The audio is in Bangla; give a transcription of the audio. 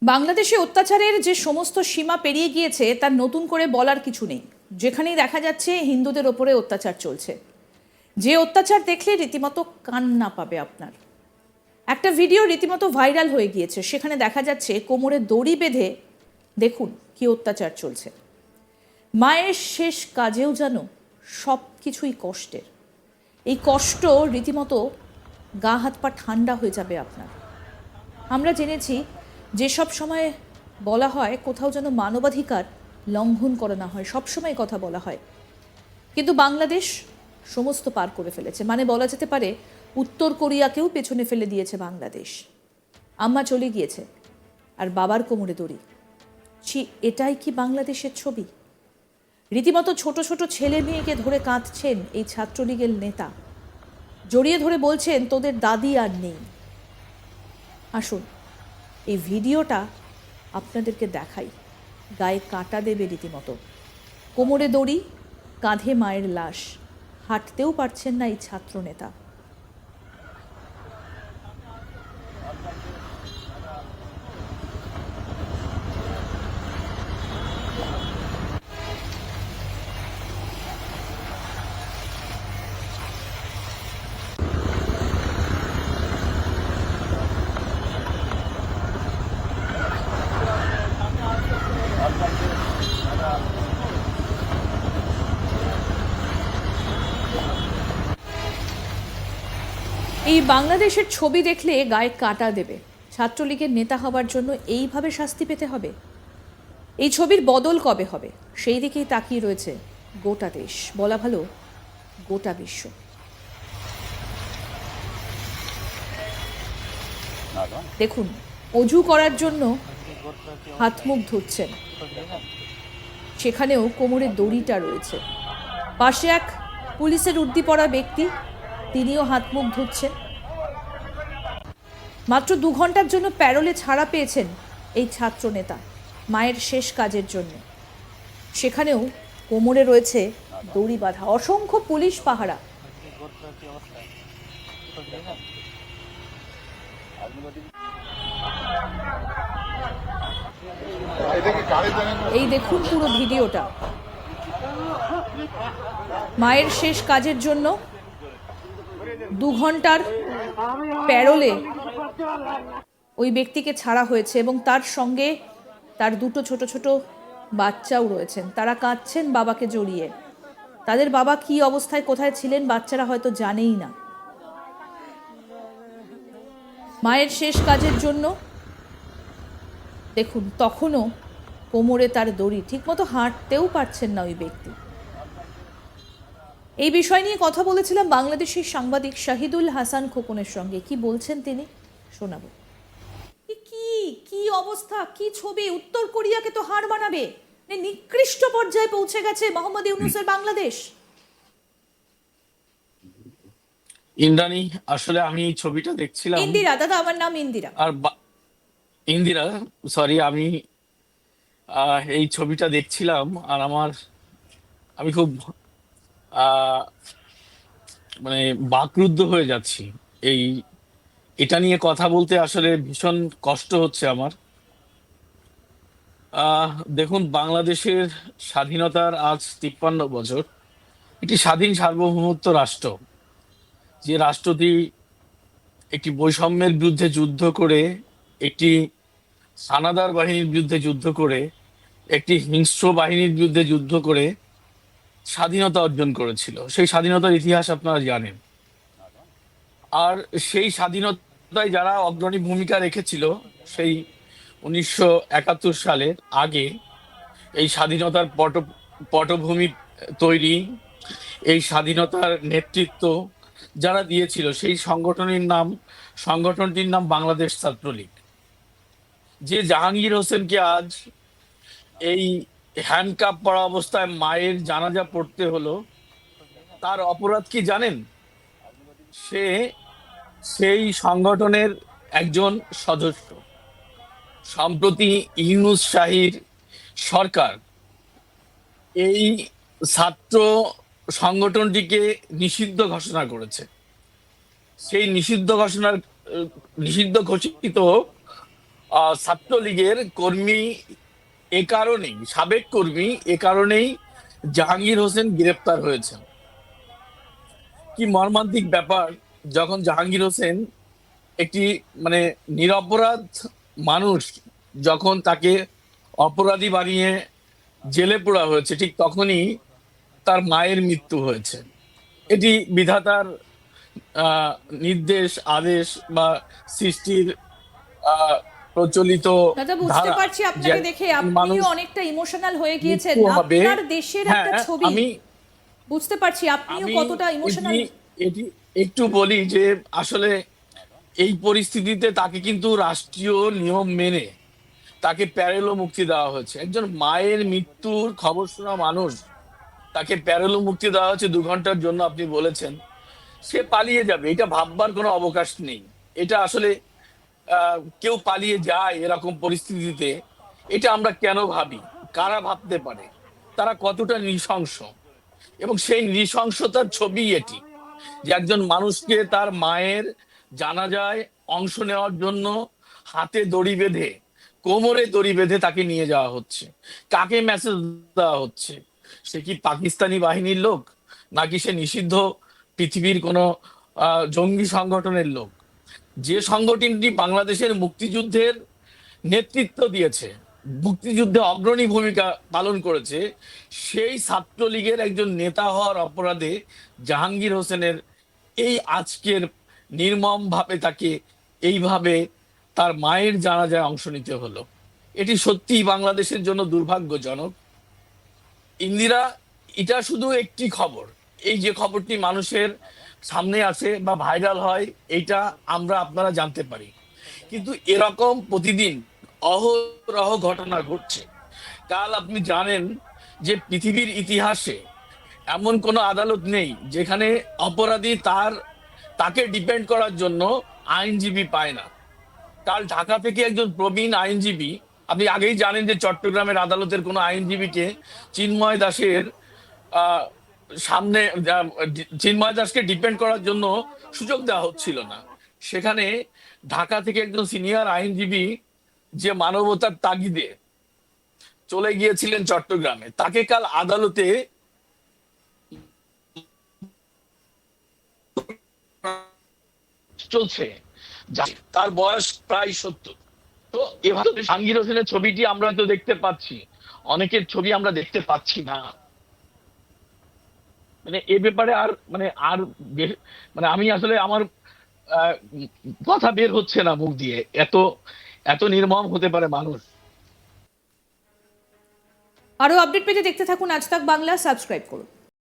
বাংলাদেশে অত্যাচারের যে সমস্ত সীমা পেরিয়ে গিয়েছে তার নতুন করে বলার কিছু নেই। যেখানেই দেখা যাচ্ছে হিন্দুদের ওপরে অত্যাচার চলছে, যে অত্যাচার দেখলে রীতিমতো কান্না পাবে আপনার। একটা ভিডিও রীতিমতো ভাইরাল হয়ে গিয়েছে, সেখানে দেখা যাচ্ছে কোমরে দড়ি বেঁধে দেখুন কি অত্যাচার চলছে। মায়ের শেষ কাজেও যেন সব কিছুই কষ্টের। এই কষ্ট রীতিমতো গা হাত পা ঠান্ডা হয়ে যাবে আপনার। আমরা জেনেছি যেসব সময় বলা হয় কোথাও যেন মানবাধিকার লঙ্ঘন করা না হয়, সবসময় কথা বলা হয়, কিন্তু বাংলাদেশ সমস্ত পার করে ফেলেছে। মানে বলা যেতে পারে উত্তর কোরিয়াকেও পেছনে ফেলে দিয়েছে বাংলাদেশ। আম্মা চলে গিয়েছে আর বাবার কোমরে দড়ি। এটাই কি বাংলাদেশের ছবি? রীতিমতো ছোট ছোট ছেলে মেয়েকে ধরে কাঁদছেন এই ছাত্রলীগের নেতা, জড়িয়ে ধরে বলছেন তোদের দাদি আর নেই। আসুন এই ভিডিওটা আপনাদেরকে দেখাই, গায়ে কাঁটা দেবে রীতিমতো। কোমরে দড়ি, কাঁধে মায়ের লাশ, হাঁটতেও পারছেন না এই ছাত্র নেতা। এই বাংলাদেশের ছবি দেখলে গায়ে কাঁটা দেবে। ছাত্রলীগের নেতা হবার জন্য এইভাবে শাস্তি পেতে হবে? এই ছবির বদল কবে হবে সেই দিকেই তাকিয়ে রয়েছে গোটা দেশ, বলা ভালো গোটা বিশ্ব। দেখুন, অজু করার জন্য হাত মুখ ধুচ্ছেন, সেখানেও কোমরে দড়িটা রয়েছে। পাশে এক পুলিশের উর্দি পরা ব্যক্তি, তিনিও হাত মুখ ধুচ্ছেন। মাত্র 2 ঘন্টার জন্য প্যারোলে ছাড়া পেয়েছেন এই ছাত্র নেতা মায়ের শেষ কাজের জন্য। সেখানেও কোমরে রয়েছে দড়ি বাঁধা, অসংখ্য পুলিশ পাহারা। এই দেখুন পুরো ভিডিওটা। মায়ের শেষ কাজের জন্য 2 ঘন্টার প্যারোলে ওই ব্যক্তিকে ছাড়া হয়েছে এবং তার সঙ্গে তার 2টো ছোট ছোট বাচ্চাও রয়েছেন। তারা কাঁদছেন বাবাকে জড়িয়ে। তাদের বাবা কি অবস্থায় কোথায় ছিলেন বাচ্চারা হয়তো জানেই না। মায়ের শেষ কাজের জন্য দেখুন তখনও কোমরে তার দড়ি, ঠিকমতো হাঁটতেও পারছেন না ওই ব্যক্তি। এই বিষয় নিয়ে কথা বলেছিলাম বাংলাদেশের সাংবাদিক শাহিদুল হাসান খোকনের সঙ্গে। কি বলছেন তিনি শোনাবো। কি কি অবস্থা, কি ছবি! উত্তর কোরিয়াকে তো হার মানাবে, নিকৃষ্ট পর্যায়ে পৌঁছে গেছে মোহাম্মদ ইউনূসের বাংলাদেশ। ইন্দ্রাণী, আসলে আমি এই ছবিটা দেখছিলাম। ইন্দিরা দাদা, আমার নাম ইন্দিরা। আর ইন্দিরা, সরি, আমি এই ছবিটা দেখছিলাম আর আমি খুব আহ, মানে বাকরুদ্ধ হয়ে যাচ্ছি। এই এটা নিয়ে কথা বলতে আসলে ভীষণ কষ্ট হচ্ছে আমার। দেখুন, বাংলাদেশের স্বাধীনতার আজ 53 বছর। একটি স্বাধীন সার্বভৌমত্ব রাষ্ট্র, যে রাষ্ট্রটি একটি বৈষম্যের বিরুদ্ধে যুদ্ধ করে, একটি হানাদার বাহিনীর বিরুদ্ধে যুদ্ধ করে, একটি হিংস্র বাহিনীর বিরুদ্ধে যুদ্ধ করে স্বাধীনতা অর্জন করেছিল। সেই স্বাধীনতার ইতিহাস আপনারা জানেন। আর সেই স্বাধীনতায় যারা অগ্রণী ভূমিকা রেখেছিল, সেই 1971 সালের আগে এই স্বাধীনতার পটভূমি তৈরি, এই স্বাধীনতার নেতৃত্ব যারা দিয়েছিল, সেই সংগঠনটির নাম বাংলাদেশ ছাত্রলীগ। যে জাহাঙ্গীর হোসেনকে আজ এই হ্যান্ডকাপ পরা অবস্থায় মায়ের জানাজা পড়তে হলো, তার অপরাধ কি জানেন? সে সেই সংগঠনের একজন সদস্য। সম্প্রতি ইউনূস শাহীর সরকার এই ছাত্র সংগঠনটিকে নিষিদ্ধ ঘোষণা করেছে। সেই নিষিদ্ধ ঘোষিত ছাত্রলীগের কর্মী এ কারণেই, সাবেক কর্মী এ কারণেই জাহাঙ্গীর হোসেন গ্রেপ্তার হয়েছেন। কি মর্মান্তিক ব্যাপার, যখন জাহাঙ্গীর হোসেন একটি মানে নিরপরাধ মানুষ, যখন তাকে অপরাধী বানিয়ে জেলে পোড়া হয়েছে, ঠিক তখনই তার মায়ের মৃত্যু হয়েছে। এটি বিধাতার আহ, নির্দেশ, আদেশ বা সৃষ্টির প্রচলিত দাদা বুঝতে ধারা পারছি যে আপনাকে দেখে একজন মানুষ আপনিও অনেকটা ইমোশনাল হয়ে গিয়েছেন। মৃত্যু হবে। আপনার দেশের একটা হ্যাঁ, ছবি, আমি বুঝতে পারছি আপনিও আমি কতটা এটি ইমোশনাল। এটি একটু বলি যে আসলে এই পরিস্থিতিতে তাকে কিন্তু রাষ্ট্রীয় নিয়ম মেনে তাকে প্যারেলো মুক্তি দেওয়া হয়েছে। একজন মায়ের মৃত্যুর খবর শোনা মানুষ, তাকে প্যারেলো মুক্তি দেওয়া হচ্ছে 2 ঘন্টার জন্য। আপনি বলেছেন সে পালিয়ে যাবে, এটা ভাববার কোনো অবকাশ নেই। এটা আসলে কেউ পালিয়ে যায় এরকম পরিস্থিতিতে, এটা আমরা কেন ভাবি, কারা ভাবতে পারে, তারা কতটা নৃশংস। এবং সেই নৃশংসতার ছবি এটি, যে একজন মানুষকে তার মায়ের জানাজায় অংশ নেওয়ার জন্য হাতে দড়ি বেঁধে, কোমরে দড়ি বেঁধে তাকে নিয়ে যাওয়া হচ্ছে। কাকে মেসেজ দেওয়া হচ্ছে? সে কি পাকিস্তানি বাহিনীর লোক, নাকি সে নিষিদ্ধ পৃথিবীর কোনো জঙ্গি সংগঠনের লোক? যে সংগঠনটি বাংলাদেশের মুক্তিযুদ্ধের নেতৃত্ব দিয়েছে, মুক্তিযুদ্ধে অগ্রণী ভূমিকা পালন করেছে, সেই ছাত্রলীগের একজন নেতা হওয়ার অপরাধে জাহাঙ্গীর হোসেনের এই আজকের নির্মম ভাবে তাকে এইভাবে তার মায়ের জানাজায় অংশ নিতে হলো। এটি সত্যিই বাংলাদেশের জন্য দুর্ভাগ্যজনক। ইন্দিরা, এটা শুধু একটি খবর। এই যে খবরটি মানুষের সামনে আসে বা ভাইরাল হয়, এইটা আমরা আপনারা জানতে পারি, কিন্তু এরকম প্রতিদিন অহরহ ঘটনা ঘটছে। কাল আপনি জানেন যে পৃথিবীর ইতিহাসে এমন কোনো আদালত নেই যেখানে অপরাধী তাকে ডিপেন্ড করার জন্য আইনজীবী পায় না। কাল ঢাকা থেকে একজন প্রবীণ আইনজীবী, আপনি আগেই জানেন যে চট্টগ্রামের আদালতের কোনো আইনজীবীকে চিন্ময় দাসের আহ, সামনে চিন্ময় দাসকে ডিপেন্ড করার জন্য সুযোগ দেওয়া হচ্ছিল না। সেখানে ঢাকা থেকে একজন সিনিয়র আইনজীবী, যে মানবতার তাগিদে চলে গিয়েছিলেন চট্টগ্রামে, তাকে কাল আদালতে চলছে, তার বয়স প্রায় 70। তো এভাবে জাহাঙ্গীর হোসেনের ছবিটি আমরা তো দেখতে পাচ্ছি, অনেকের ছবি আমরা দেখতে পাচ্ছি না। মানে এ ব্যাপারে মানে আমি আসলে আমার আহ, কথা বের হচ্ছে না মুখ দিয়ে, এত এত নির্মম হতে পারে মানুষ। আরো আপডেট পেতে দেখতে থাকুন আজ তাক বাংলা, সাবস্ক্রাইব করুন।